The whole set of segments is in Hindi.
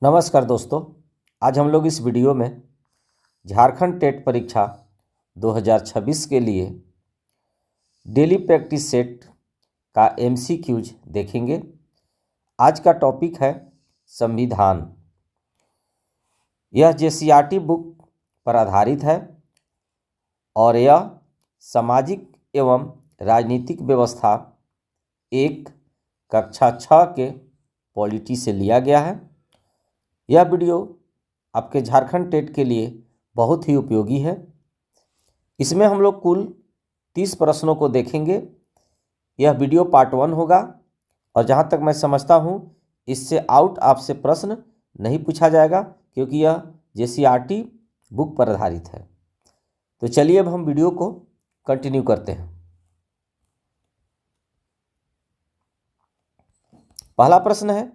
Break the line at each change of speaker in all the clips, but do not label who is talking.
नमस्कार दोस्तों, आज हम लोग इस वीडियो में झारखंड टेट परीक्षा 2026 के लिए डेली प्रैक्टिस सेट का एमसीक्यूज देखेंगे। आज का टॉपिक है संविधान। यह जेसीईआरटी बुक पर आधारित है और यह सामाजिक एवं राजनीतिक व्यवस्था एक कक्षा 6 के पॉलिटी से लिया गया है। यह वीडियो आपके झारखंड टेट के लिए बहुत ही उपयोगी है। इसमें हम लोग कुल 30 प्रश्नों को देखेंगे। यह वीडियो पार्ट 1 होगा और जहाँ तक मैं समझता हूँ इससे आउट आपसे प्रश्न नहीं पूछा जाएगा, क्योंकि यह जेसीईआरटी बुक पर आधारित है। तो चलिए अब हम वीडियो को कंटिन्यू करते हैं। पहला प्रश्न है,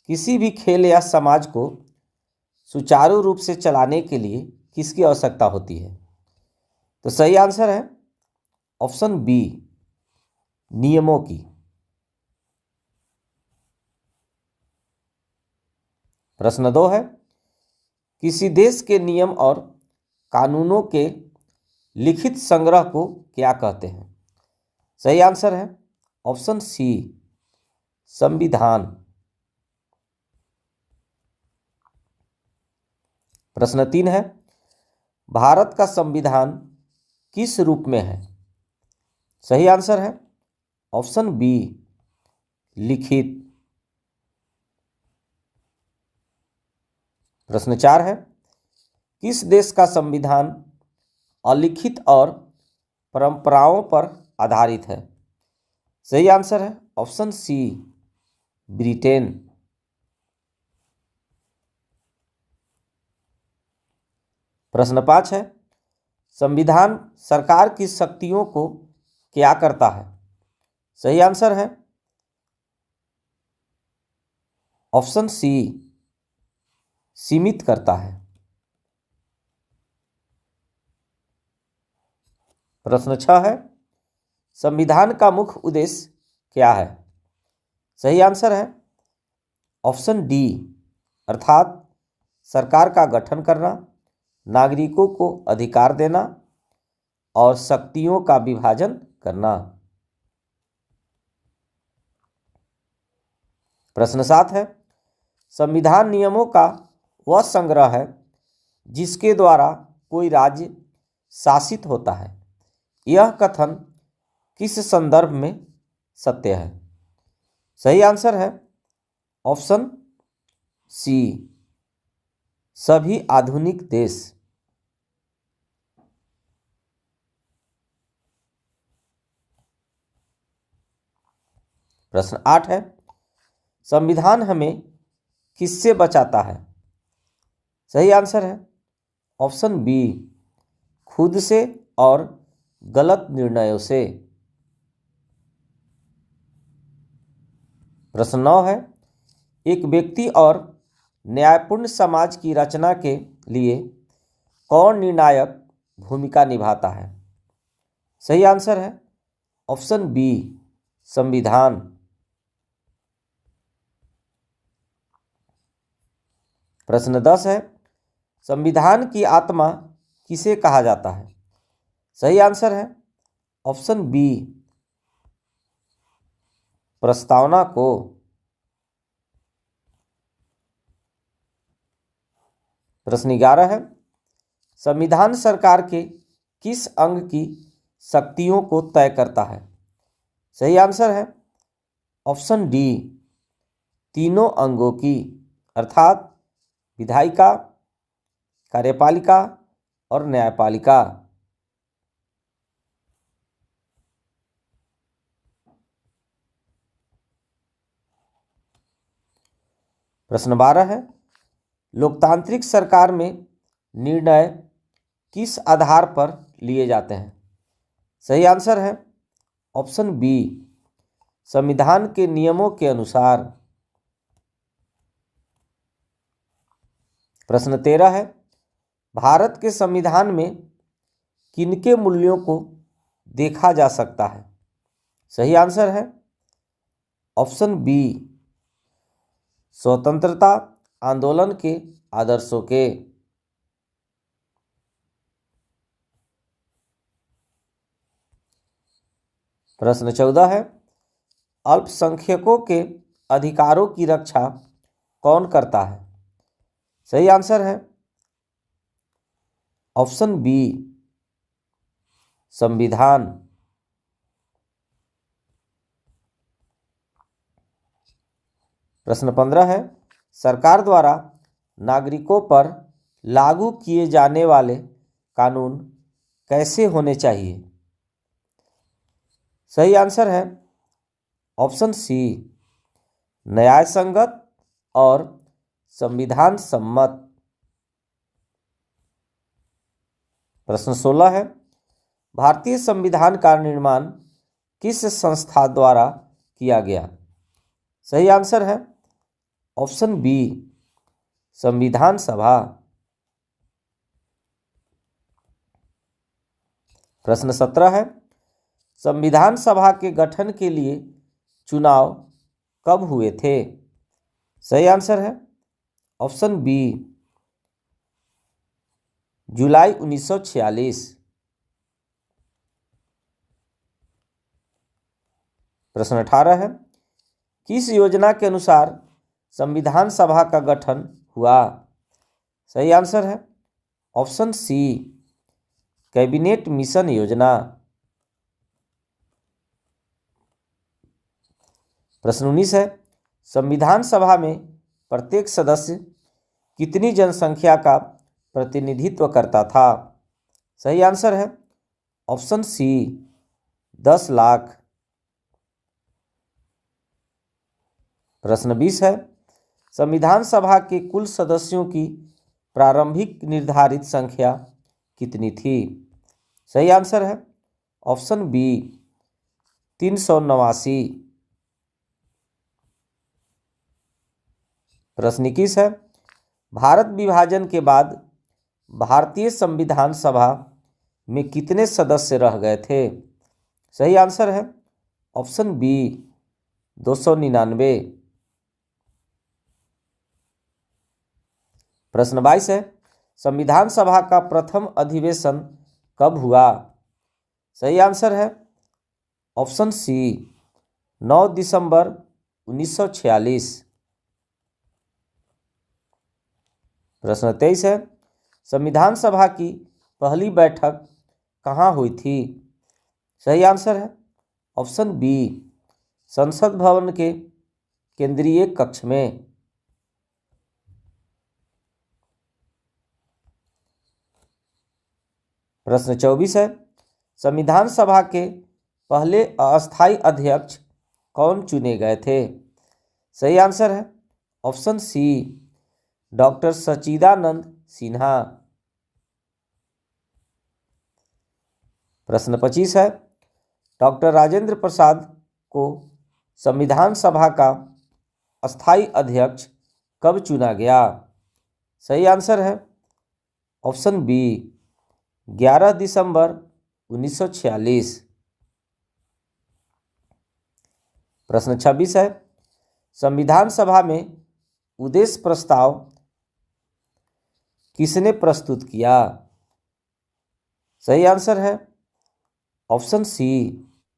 किसी भी खेल या समाज को सुचारू रूप से चलाने के लिए किसकी आवश्यकता होती है? तो सही आंसर है ऑप्शन बी, नियमों की। प्रश्न 2 है, किसी देश के नियम और कानूनों के लिखित संग्रह को क्या कहते हैं? सही आंसर है ऑप्शन सी, संविधान। प्रश्न 3 है, भारत का संविधान किस रूप में है? सही आंसर है ऑप्शन बी, लिखित। प्रश्न 4 है, किस देश का संविधान अलिखित और परंपराओं पर आधारित है? सही आंसर है ऑप्शन सी, ब्रिटेन। प्रश्न 5 है, संविधान सरकार की शक्तियों को क्या करता है? सही आंसर है ऑप्शन सी, सीमित करता है। प्रश्न 6 है, संविधान का मुख्य उद्देश्य क्या है? सही आंसर है ऑप्शन डी, अर्थात सरकार का गठन करना, नागरिकों को अधिकार देना और शक्तियों का विभाजन करना। प्रश्न 7 है, संविधान नियमों का वह संग्रह है जिसके द्वारा कोई राज्य शासित होता है। यह कथन किस संदर्भ में सत्य है? सही आंसर है ऑप्शन सी, सभी आधुनिक देश। प्रश्न 8 है, संविधान हमें किससे बचाता है? सही आंसर है ऑप्शन बी, खुद से और गलत निर्णयों से। प्रश्न 9 है, एक व्यक्ति और न्यायपूर्ण समाज की रचना के लिए कौन निर्णायक भूमिका निभाता है? सही आंसर है ऑप्शन बी, संविधान। प्रश्न 10 है, संविधान की आत्मा किसे कहा जाता है? सही आंसर है ऑप्शन बी, प्रस्तावना को। प्रश्न 11 है, संविधान सरकार के किस अंग की शक्तियों को तय करता है? सही आंसर है ऑप्शन डी, तीनों अंगों की, अर्थात विधायिका, कार्यपालिका और न्यायपालिका। प्रश्न 12 है, लोकतांत्रिक सरकार में निर्णय किस आधार पर लिए जाते हैं? सही आंसर है ऑप्शन बी, संविधान के नियमों के अनुसार। प्रश्न 13 है, भारत के संविधान में किनके मूल्यों को देखा जा सकता है? सही आंसर है ऑप्शन बी, स्वतंत्रता, आंदोलन के आदर्शों के। प्रश्न 14 है, अल्पसंख्यकों के अधिकारों की रक्षा कौन करता है? सही आंसर है ऑप्शन बी, संविधान। प्रश्न 15 है, सरकार द्वारा नागरिकों पर लागू किए जाने वाले कानून कैसे होने चाहिए? सही आंसर है ऑप्शन सी, न्याय संगत और संविधान सम्मत। प्रश्न 16 है, भारतीय संविधान का निर्माण किस संस्था द्वारा किया गया? सही आंसर है ऑप्शन बी, संविधान सभा। प्रश्न 17 है, संविधान सभा के गठन के लिए चुनाव कब हुए थे? सही आंसर है ऑप्शन बी, जुलाई 1946। प्रश्न 18 है, किस योजना के अनुसार संविधान सभा का गठन हुआ? सही आंसर है ऑप्शन सी, कैबिनेट मिशन योजना। प्रश्न 19 है, संविधान सभा में प्रत्येक सदस्य कितनी जनसंख्या का प्रतिनिधित्व करता था? सही आंसर है ऑप्शन सी, 10 लाख। प्रश्न 20 है, संविधान सभा के कुल सदस्यों की प्रारंभिक निर्धारित संख्या कितनी थी? सही आंसर है ऑप्शन बी, 389। प्रश्न 21 है, भारत विभाजन के बाद भारतीय संविधान सभा में कितने सदस्य रह गए थे? सही आंसर है ऑप्शन बी, 299। प्रश्न 22 है, संविधान सभा का प्रथम अधिवेशन कब हुआ? सही आंसर है ऑप्शन सी, 9 दिसंबर 1946। प्रश्न 23 है, संविधान सभा की पहली बैठक कहाँ हुई थी? सही आंसर है ऑप्शन बी, संसद भवन के केंद्रीय कक्ष में। प्रश्न 24 है, संविधान सभा के पहले अस्थायी अध्यक्ष कौन चुने गए थे? सही आंसर है ऑप्शन सी, डॉक्टर सच्चिदानंद सिन्हा। प्रश्न 25 है, डॉक्टर राजेंद्र प्रसाद को संविधान सभा का अस्थायी अध्यक्ष कब चुना गया? सही आंसर है ऑप्शन बी, 11 दिसंबर 1946। प्रश्न 26 है, संविधान सभा में उद्देश्य प्रस्ताव किसने प्रस्तुत किया? सही आंसर है ऑप्शन सी,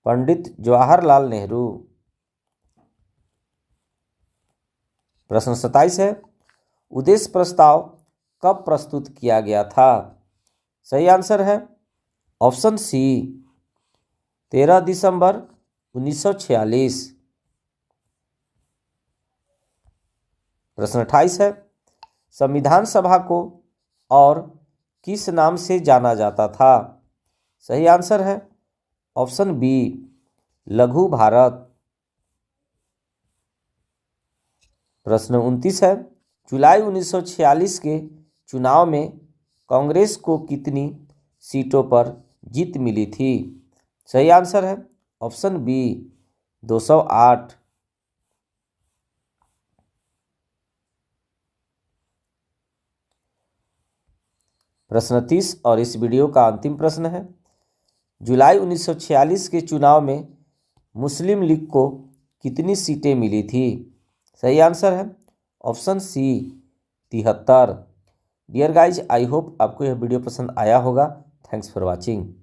पंडित जवाहरलाल नेहरू। प्रश्न 27 है, उद्देश्य प्रस्ताव कब प्रस्तुत किया गया था? सही आंसर है ऑप्शन सी, 13 दिसंबर 1946। प्रश्न 28 है, संविधान सभा को और किस नाम से जाना जाता था? सही आंसर है ऑप्शन बी, लघु भारत। प्रश्न 29 है, जुलाई 1946 के चुनाव में कांग्रेस को कितनी सीटों पर जीत मिली थी? सही आंसर है ऑप्शन बी, 208। प्रश्न 30 और इस वीडियो का अंतिम प्रश्न है, जुलाई 1946 के चुनाव में मुस्लिम लीग को कितनी सीटें मिली थी? सही आंसर है option C, 73। Dear guys, I hope आपको यह वीडियो पसंद आया होगा। Thanks for watching.